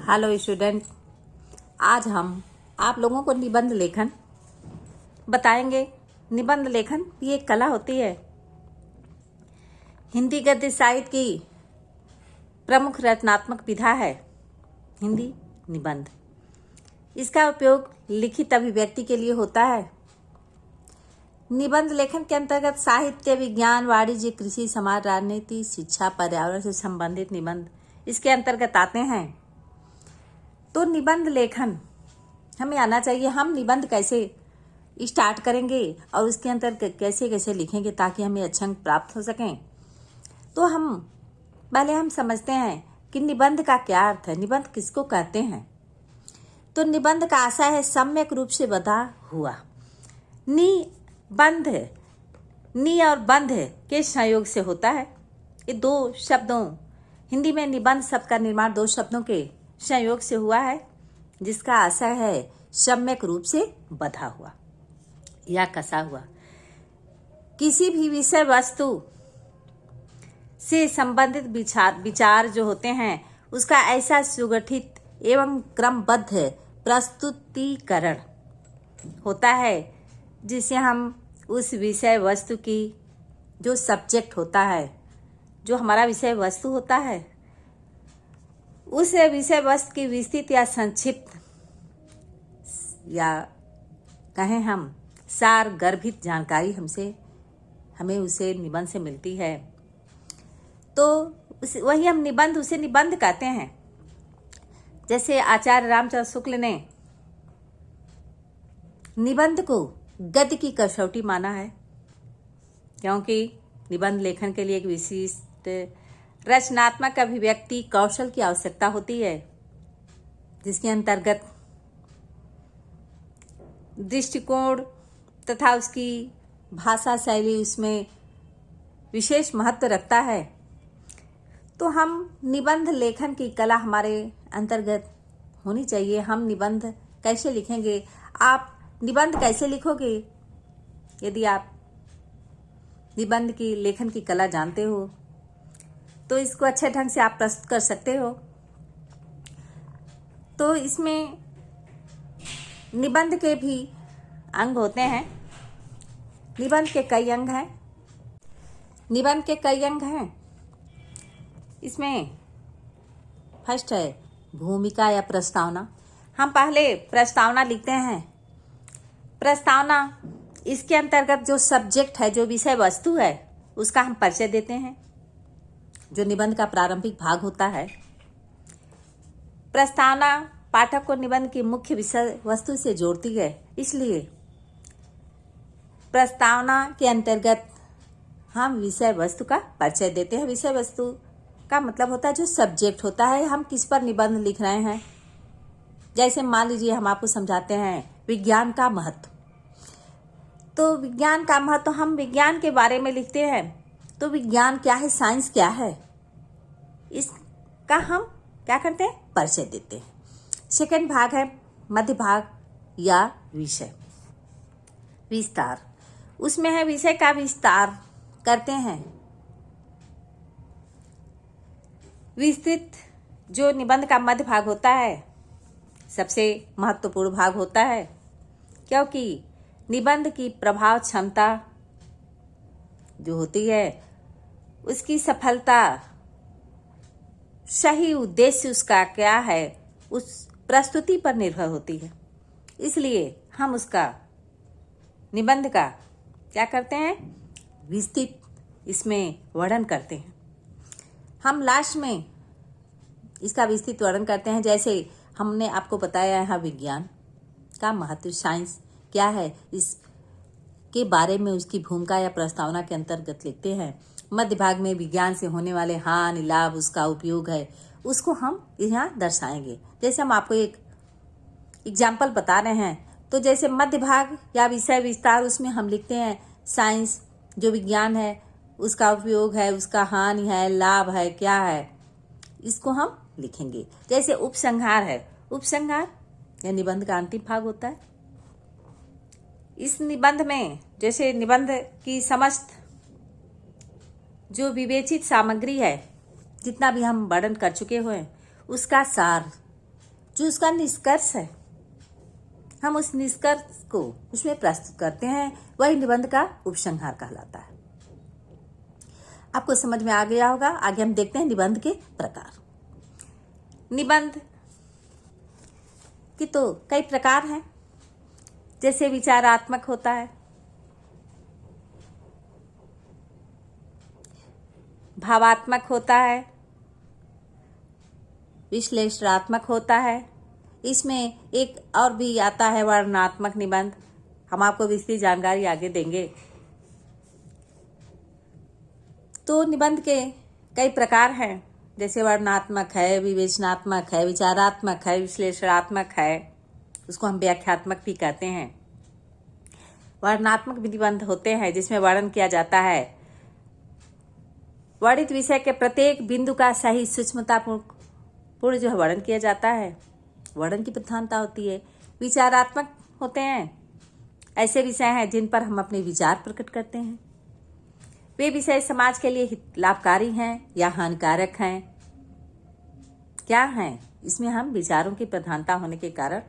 Hello student, आज हम आप लोगों को निबंध लेखन बताएंगे। निबंध लेखन ये एक कला होती है। हिंदी गद्य साहित्य की प्रमुख रचनात्मक विधा है हिंदी निबंध। इसका उपयोग लिखित अभिव्यक्ति के लिए होता है। निबंध लेखन के अंतर्गत साहित्य, विज्ञान, वाणिज्य, कृषि, समाज, राजनीति, शिक्षा, पर्यावरण से संबंधित निबंध इसके अंतर्गत आते हैं। तो निबंध लेखन हमें आना चाहिए। हम निबंध कैसे स्टार्ट करेंगे और उसके अंतर्गत कैसे कैसे लिखेंगे ताकि हमें अच्छे अंक प्राप्त हो सकें। तो हम समझते हैं कि निबंध का क्या अर्थ है, निबंध किसको कहते हैं। तो निबंध का आशय है सम्यक रूप से बधा हुआ। निबंध नि और बंध के संयोग से होता है। ये दो शब्दों, हिंदी में निबंध शब्द का निर्माण दो शब्दों के संयोग से हुआ है, जिसका आशय है सम्यक रूप से बधा हुआ या कसा हुआ। किसी भी विषय वस्तु से संबंधित विचार जो होते हैं उसका ऐसा सुगठित एवं क्रमबद्ध प्रस्तुतिकरण होता है जिसे हम उस विषय वस्तु की जो सब्जेक्ट होता है, जो हमारा विषय वस्तु होता है, उस विषय वस्तु की विस्तृत या संक्षिप्त या कहें हम सार गर्भित जानकारी हमें उसे निबंध से मिलती है। तो वही हम निबंध, उसे निबंध कहते हैं। जैसे आचार्य रामचंद्र शुक्ल ने निबंध को गद्य की कसौटी माना है, क्योंकि निबंध लेखन के लिए एक विशिष्ट रचनात्मक अभिव्यक्ति कौशल की आवश्यकता होती है, जिसके अंतर्गत दृष्टिकोण तथा उसकी भाषा शैली उसमें विशेष महत्व रखता है। तो हम निबंध लेखन की कला हमारे अंतर्गत होनी चाहिए। हम निबंध कैसे लिखेंगे, आप निबंध कैसे लिखोगे? यदि आप निबंध की लेखन की कला जानते हो तो इसको अच्छे ढंग से आप प्रस्तुत कर सकते हो। तो इसमें निबंध के भी अंग होते हैं। निबंध के कई अंग हैं। इसमें फर्स्ट है भूमिका या प्रस्तावना। हम पहले प्रस्तावना लिखते हैं। प्रस्तावना इसके अंतर्गत जो सब्जेक्ट है, जो विषय वस्तु है, उसका हम परिचय देते हैं, जो निबंध का प्रारंभिक भाग होता है। प्रस्तावना पाठक को निबंध की मुख्य विषय वस्तु से जोड़ती है, इसलिए प्रस्तावना के अंतर्गत हम विषय वस्तु का परिचय देते हैं। विषय वस्तु का मतलब होता है जो सब्जेक्ट होता है, हम किस पर निबंध लिख रहे हैं। जैसे मान लीजिए हम आपको समझाते हैं विज्ञान का महत्व। तो विज्ञान का महत्व, हम विज्ञान के बारे में लिखते हैं। तो विज्ञान क्या है, साइंस क्या है, इसका हम क्या करते हैं, परिचय देते हैं। सेकंड भाग है मध्य भाग या विषय विस्तार। उसमें है विषय का विस्तार करते हैं। विस्तृत जो निबंध का मध्य भाग होता है सबसे महत्वपूर्ण भाग होता है, क्योंकि निबंध की प्रभाव क्षमता जो होती है उसकी सफलता, सही उद्देश्य उसका क्या है, उस प्रस्तुति पर निर्भर होती है। इसलिए हम उसका निबंध का क्या करते हैं, विस्तृत इसमें वर्णन करते हैं। हम लास्ट में इसका विस्तृत वर्णन करते हैं। जैसे हमने आपको बताया है विज्ञान का महत्व, साइंस क्या है, इसके बारे में उसकी भूमिका या प्रस्तावना के अंतर्गत लिखते हैं। मध्य भाग में विज्ञान से होने वाले हानि लाभ, उसका उपयोग है, उसको हम यहाँ दर्शाएंगे। जैसे हम आपको एक एग्जाम्पल बता रहे हैं, तो जैसे मध्य भाग या विषय विस्तार, उसमें हम लिखते हैं साइंस जो विज्ञान है, उसका उपयोग है, उसका हानि है, लाभ है, क्या है, इसको हम लिखेंगे। जैसे उपसंहार है, उपसंहार यह निबंध का अंतिम भाग होता है। इस निबंध में जैसे निबंध की समस्त जो विवेचित सामग्री है, जितना भी हम वर्णन कर चुके हुए, उसका सार जो उसका निष्कर्ष है, हम उस निष्कर्ष को उसमें प्रस्तुत करते हैं, वही निबंध का उपसंहार कहलाता है। आपको समझ में आ गया होगा। आगे हम देखते हैं निबंध के प्रकार। निबंध की तो कई प्रकार हैं, जैसे विचारात्मक होता है, भावात्मक होता है, विश्लेषणात्मक होता है। इसमें एक और भी आता है वर्णनात्मक निबंध। हम आपको इसकी जानकारी आगे देंगे। तो निबंध के कई प्रकार हैं, जैसे वर्णनात्मक है, विवेचनात्मक है, विचारात्मक है, विश्लेषणात्मक है, उसको हम व्याख्यात्मक भी कहते हैं। वर्णनात्मक निबंध होते हैं जिसमें वर्णन किया जाता है, वर्णित विषय के प्रत्येक बिंदु का सही सूक्ष्मतापूर्ण जो है वर्णन किया जाता है, वर्णन की प्रधानता होती है। विचारात्मक होते हैं, ऐसे विषय हैं जिन पर हम अपने विचार प्रकट करते हैं। वे विषय समाज के लिए लाभकारी हैं या हानिकारक हैं, क्या हैं, इसमें हम विचारों की प्रधानता होने के कारण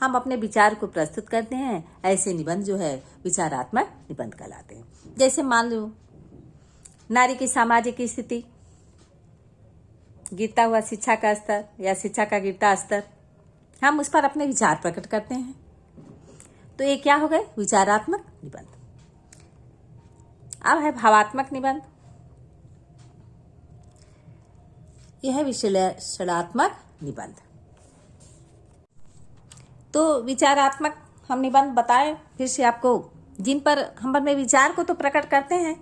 हम अपने विचार को प्रस्तुत करते हैं। ऐसे निबंध जो है विचारात्मक निबंध कहलाते हैं। जैसे मान लो नारी की सामाजिक स्थिति, गिरता हुआ शिक्षा का स्तर या शिक्षा का गिरता स्तर, हम उस पर अपने विचार प्रकट करते हैं, तो ये क्या हो गए, विचारात्मक निबंध। अब है भावात्मक निबंध। यह है विश्लेषणात्मक निबंध। तो विचारात्मक हम निबंध बताए फिर से आपको, जिन पर हम अपने विचार को तो प्रकट करते हैं,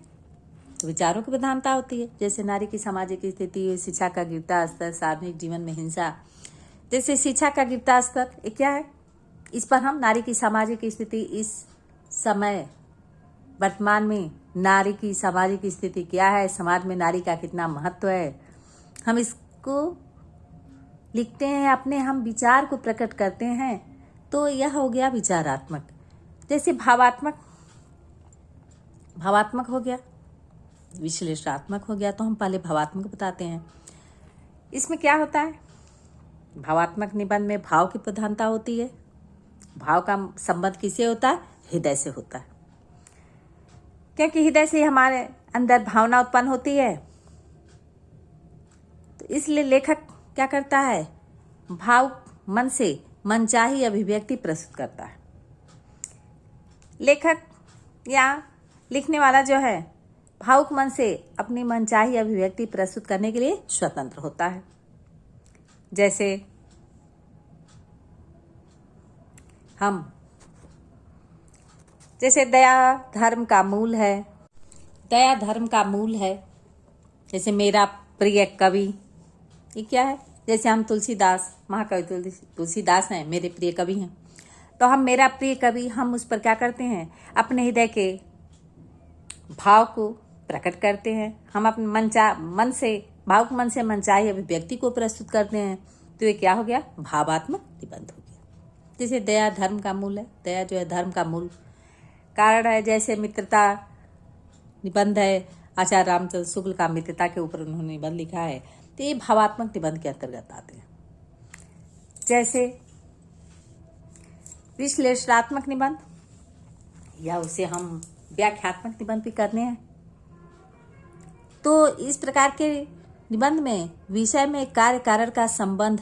विचारों की प्रधानता होती है। जैसे नारी की सामाजिक स्थिति, शिक्षा का गिरता स्तर, सार्वजनिक जीवन में हिंसा। जैसे शिक्षा का गिरता स्तर, ये क्या है, इस पर हम नारी की सामाजिक स्थिति, इस समय वर्तमान में नारी की सामाजिक स्थिति क्या है, समाज में नारी का कितना महत्व है, हम इसको लिखते हैं, अपने हम विचार को प्रकट करते हैं, तो यह हो गया विचारात्मक। जैसे भावात्मक हो गया, विश्लेषणात्मक हो गया। तो हम पहले भावात्मक बताते हैं। इसमें क्या होता है, भावात्मक निबंध में भाव की प्रधानता होती है। भाव का संबंध किससे होता है, हृदय से होता है, क्योंकि हृदय से हमारे अंदर भावना उत्पन्न होती है। तो इसलिए लेखक क्या करता है, भाव मन से मनचाही अभिव्यक्ति प्रस्तुत करता है। लेखक या लिखने वाला जो है भावुक मन से अपनी मनचाही अभिव्यक्ति प्रस्तुत करने के लिए स्वतंत्र होता है। जैसे दया धर्म का मूल है, दया धर्म का मूल है। जैसे मेरा प्रिय कवि, ये क्या है, जैसे हम तुलसीदास, महाकवि तुलसीदास हैं, मेरे प्रिय कवि हैं, तो हम मेरा प्रिय कवि, हम उस पर क्या करते हैं, अपने हृदय के भाव को प्रकट करते हैं। हम अपने भावुक मन से मनचाही अभिव्यक्ति को प्रस्तुत करते हैं, तो ये क्या हो गया, भावात्मक निबंध हो गया। जैसे दया धर्म का मूल है, दया जो है धर्म का मूल कारण है। जैसे मित्रता निबंध है, आचार्य रामचंद्र शुक्ल का मित्रता के ऊपर उन्होंने निबंध लिखा है, तो ये भावात्मक निबंध के अंतर्गत आते हैं। जैसे विश्लेषणात्मक निबंध, या उसे हम व्याख्यात्मक निबंध भी करने हैं। तो इस प्रकार के निबंध में विषय में कार्य कारण का संबंध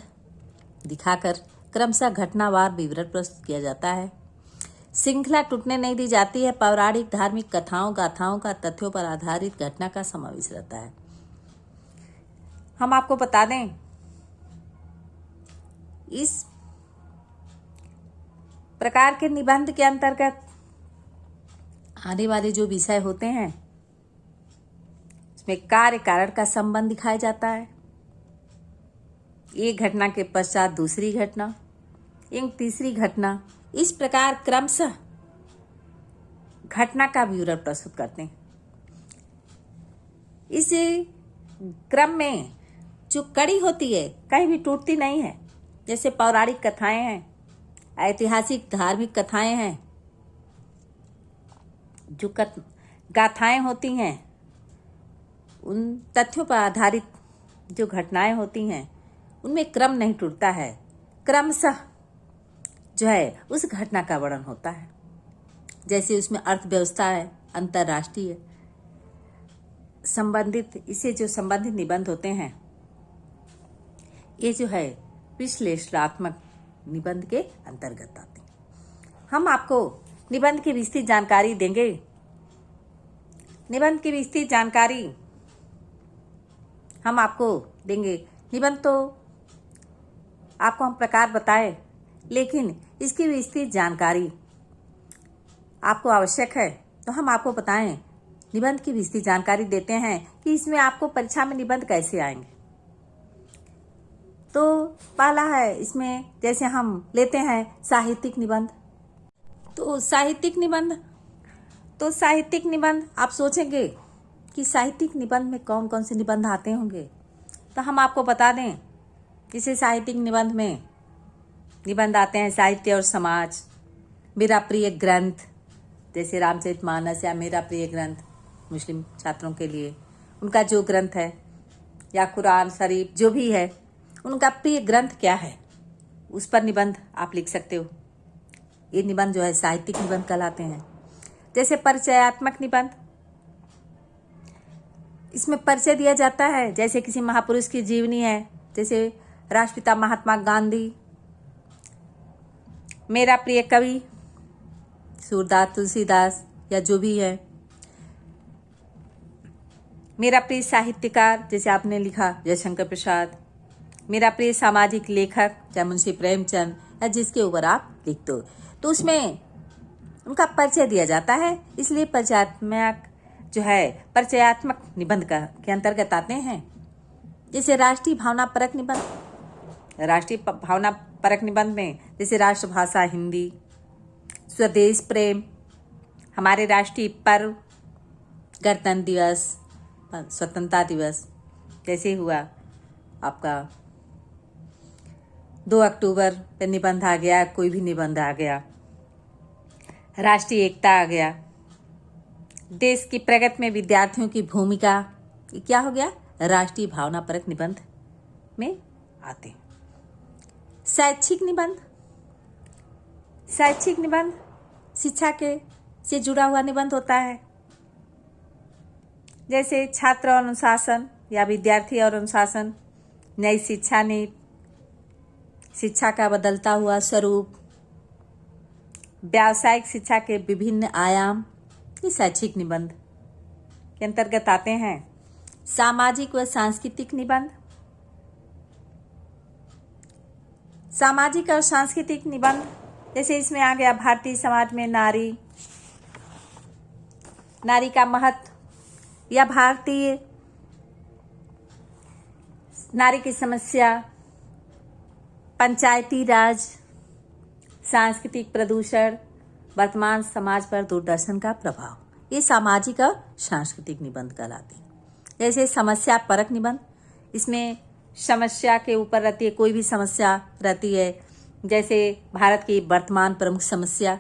दिखाकर क्रमशः घटनावार विवरण प्रस्तुत किया जाता है। श्रृंखला टूटने नहीं दी जाती है। पौराणिक धार्मिक कथाओं गाथाओं का तथ्यों पर आधारित घटना का समावेश रहता है। हम आपको बता दें, इस प्रकार के निबंध के अंतर्गत आने वाले जो विषय होते हैं, इसमें कार्य कारण का संबंध दिखाया जाता है। एक घटना के पश्चात दूसरी घटना, एक तीसरी घटना, इस प्रकार क्रमशः घटना का विवरण प्रस्तुत करते हैं। इस क्रम में जो कड़ी होती है कहीं भी टूटती नहीं है। जैसे पौराणिक कथाएं हैं, ऐतिहासिक धार्मिक कथाएं हैं, जो गाथाएं होती हैं, उन तथ्यों पर आधारित जो घटनाएं होती हैं, उनमें क्रम नहीं टूटता है। क्रमशः जो है उस घटना का वर्णन होता है। जैसे उसमें अर्थव्यवस्था है, अंतर्राष्ट्रीय संबंधित, इससे जो संबंधित निबंध होते हैं ये जो है विश्लेषणात्मक निबंध के अंतर्गत आते हैं। हम आपको निबंध की विस्तृत जानकारी देंगे। निबंध की विस्तृत जानकारी हम आपको देंगे। निबंध तो आपको हम प्रकार बताए, लेकिन इसकी विस्तृत जानकारी आपको आवश्यक है तो हम आपको बताएं। निबंध की विस्तृत जानकारी देते हैं कि इसमें आपको परीक्षा में निबंध कैसे आएंगे। तो पहला है इसमें, जैसे हम लेते हैं साहित्यिक निबंध। तो साहित्यिक निबंध आप सोचेंगे कि साहित्यिक निबंध में कौन कौन से निबंध आते होंगे, तो हम आपको बता दें। जैसे साहित्यिक निबंध में निबंध आते हैं साहित्य और समाज, मेरा प्रिय ग्रंथ, जैसे रामचरितमानस या मेरा प्रिय ग्रंथ मुस्लिम छात्रों के लिए उनका जो ग्रंथ है, या कुरान शरीफ जो भी है, उनका प्रिय ग्रंथ क्या है उस पर निबंध आप लिख सकते हो। ये निबंध जो है साहित्यिक निबंध कहलाते हैं। जैसे परिचयात्मक निबंध, इसमें परिचय दिया जाता है, जैसे किसी महापुरुष की जीवनी है, जैसे राष्ट्रपिता महात्मा गांधी, मेरा प्रिय कवि सूरदास तुलसीदास या जो भी है, मेरा प्रिय साहित्यकार जैसे आपने लिखा जयशंकर प्रसाद, मेरा प्रिय सामाजिक लेखक चाहे मुंशी प्रेमचंद, या जिसके ऊपर आप लिखते हो, तो उसमें उनका परिचय दिया जाता है। इसलिए परिचयात्मक जो है परिचयात्मक निबंध के अंतर्गत आते हैं। जैसे राष्ट्रीय भावना परक निबंध, राष्ट्रीय भावना परक निबंध में जैसे राष्ट्रभाषा हिंदी, स्वदेश प्रेम, हमारे राष्ट्रीय पर्व, गणतंत्र दिवस, स्वतंत्रता दिवस, जैसे हुआ आपका 2 अक्टूबर पे निबंध आ गया, कोई भी निबंध आ गया, राष्ट्रीय एकता आ गया, देश की प्रगति में विद्यार्थियों की भूमिका, ये क्या हो गया, राष्ट्रीय भावना परक निबंध में आते हैं। शैक्षिक निबंध शिक्षा के से जुड़ा हुआ निबंध होता है। जैसे छात्र और अनुशासन या विद्यार्थी और अनुशासन, नई शिक्षा नीति, शिक्षा का बदलता हुआ स्वरूप, व्यावसायिक शिक्षा के विभिन्न आयाम, ये शैक्षिक निबंध के अंतर्गत आते हैं। सामाजिक व सांस्कृतिक निबंध, सामाजिक और सांस्कृतिक निबंध जैसे इसमें आ गया भारतीय समाज में नारी का महत्व या भारतीय नारी की समस्या, पंचायती राज, सांस्कृतिक प्रदूषण, वर्तमान समाज पर दूरदर्शन का प्रभाव, ये सामाजिक और सांस्कृतिक निबंध कहलाते हैं। जैसे समस्या परक निबंध, इसमें समस्या के ऊपर रहती है, कोई भी समस्या रहती है, जैसे भारत की वर्तमान प्रमुख समस्या,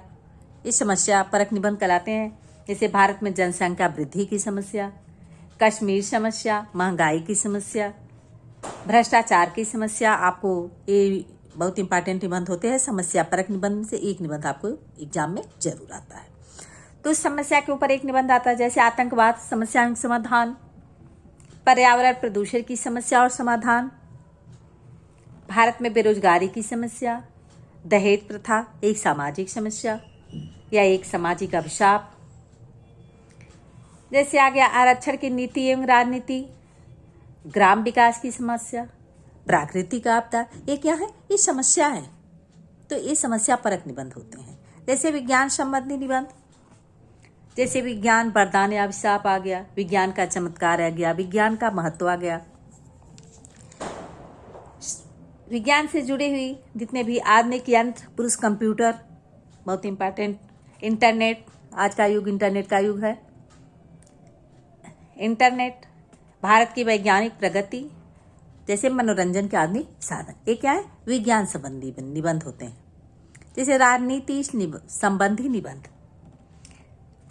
इस समस्या परक निबंध कहलाते हैं। जैसे भारत में जनसंख्या वृद्धि की समस्या, कश्मीर समस्या, महंगाई की समस्या, भ्रष्टाचार की समस्या, आपको ये बहुत इंपॉर्टेंट निबंध होते हैं। समस्या परक निबंध से एक निबंध आपको एग्जाम में जरूर आता है। तो इस समस्या के ऊपर एक निबंध आता है, जैसे आतंकवाद समस्या समाधान, पर्यावरण प्रदूषण की समस्या और समाधान, भारत में बेरोजगारी की समस्या, दहेज प्रथा एक सामाजिक समस्या या एक सामाजिक अभिशाप। जैसे आ गया आरक्षण की नीति एवं राजनीति, ग्राम विकास की समस्या, प्राकृतिक आपदा, ये क्या है, ये समस्या है। तो ये समस्या परक निबंध होते हैं। जैसे विज्ञान संबंधी निबंध, जैसे विज्ञान वरदान या अभिशाप आ गया, विज्ञान का चमत्कार आ गया, विज्ञान का महत्व आ गया। विज्ञान से जुड़ी हुई जितने भी आधुनिक यंत्र, पुरुष, कंप्यूटर, बहुत इंपॉर्टेंट, इंटरनेट, आज का युग इंटरनेट का युग है। इंटरनेट, भारत की वैज्ञानिक प्रगति, जैसे मनोरंजन के आधुनिक साधन, ये क्या है, विज्ञान संबंधी निबंध होते हैं। जैसे राजनीति संबंधी निबंध,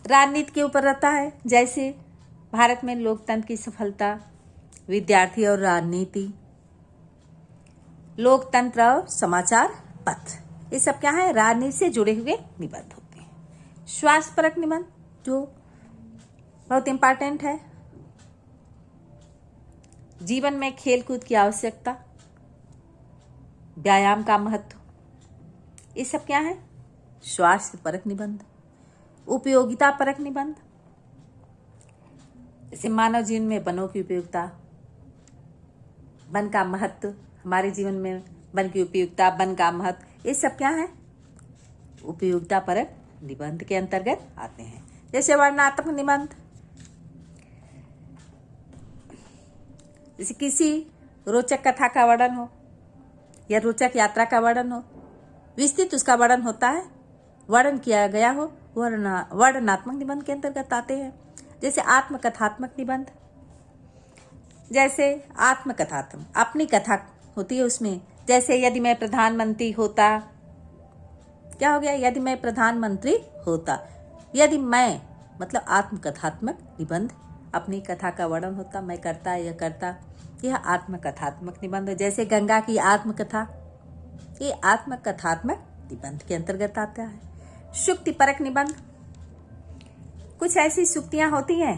राजनीति के ऊपर रहता है, जैसे भारत में लोकतंत्र की सफलता, विद्यार्थी और राजनीति, लोकतंत्र और समाचार पत्र, ये सब क्या है, राजनीति से जुड़े हुए निबंध होते हैं। स्वास्थ्य परक निबंध जो बहुत इंपॉर्टेंट है, जीवन में खेलकूद की आवश्यकता, व्यायाम का महत्व, ये सब क्या है, स्वास्थ्य परक निबंध। उपयोगिता परक निबंध, जैसे मानव जीवन में वनों की उपयोगिता, वन का महत्व, हमारे जीवन में वन की उपयोगिता, वन का महत्व, ये सब क्या है, उपयोगिता परक निबंध के अंतर्गत आते हैं। जैसे वर्णनात्मक निबंध, जैसे किसी रोचक कथा का वर्णन हो या रोचक यात्रा का वर्णन हो, विस्तृत उसका वर्णन होता है, वर्णन किया गया हो, वर्णनात्मक निबंध के अंतर्गत आते हैं। जैसे आत्मकथात्मक निबंध, जैसे आत्मकथात्मक अपनी कथा होती है उसमें, जैसे यदि मैं प्रधानमंत्री होता, क्या हो गया, यदि मैं प्रधानमंत्री होता, यदि मैं मतलब आत्मकथात्मक निबंध, अपनी कथा का वर्णन होता, मैं करता या करता, यह आत्मकथात्मक निबंध है। जैसे गंगा की आत्मकथा, ये आत्मकथात्मक निबंध के अंतर्गत आता है। शुक्ति परक निबंध, कुछ ऐसी शुक्तियां होती हैं,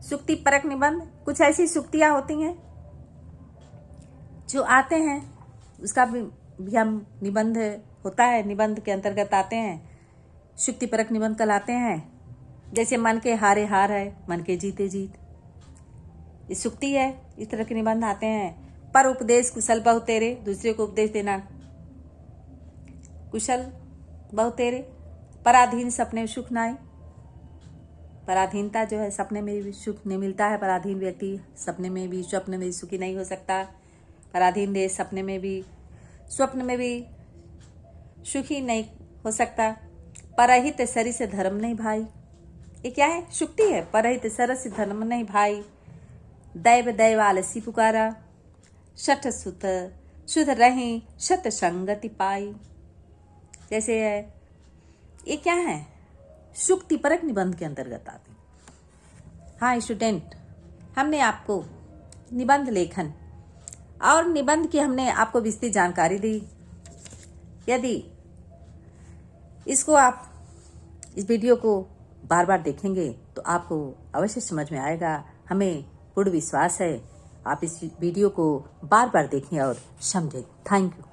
शुक्ति परक निबंध, कुछ ऐसी शुक्तियां होती हैं जो आते हैं, उसका भी हम निबंध होता है, निबंध के अंतर्गत आते हैं, शुक्ति परक निबंध कहलाते हैं। जैसे मन के हारे हार है, मन के जीते जीत, ये शुक्ति है, इस तरह के निबंध आते हैं। पर उपदेश कुशल बहु तेरे, दूसरे को उपदेश देना कुशल बहु तेरे। पराधीन सपने सुख नाई, पराधीनता जो है, सपने में भी सुख नहीं मिलता है, पराधीन व्यक्ति सपने में भी, स्वप्न में भी सुखी नहीं हो सकता। पराधीन देश सपने में भी, स्वप्न में भी सुखी नहीं हो सकता। परहित सरिस धर्म नहीं भाई, ये क्या है, शुक्ति है। परहित सरस धर्म नहीं भाई, दैव दैव आलसी पुकारा, शठ सुत शुद्ध रही शत संगति पाई। जैसे है, ये क्या है, शुक्ति परक निबंध के अंतर्गत आते हैं। हाँ स्टूडेंट, हमने आपको निबंध लेखन और निबंध की हमने आपको विस्तृत जानकारी दी। यदि इसको आप इस वीडियो को बार बार देखेंगे तो आपको अवश्य समझ में आएगा। हमें पूर्ण विश्वास है आप इस वीडियो को बार बार देखें और समझें। Thank you.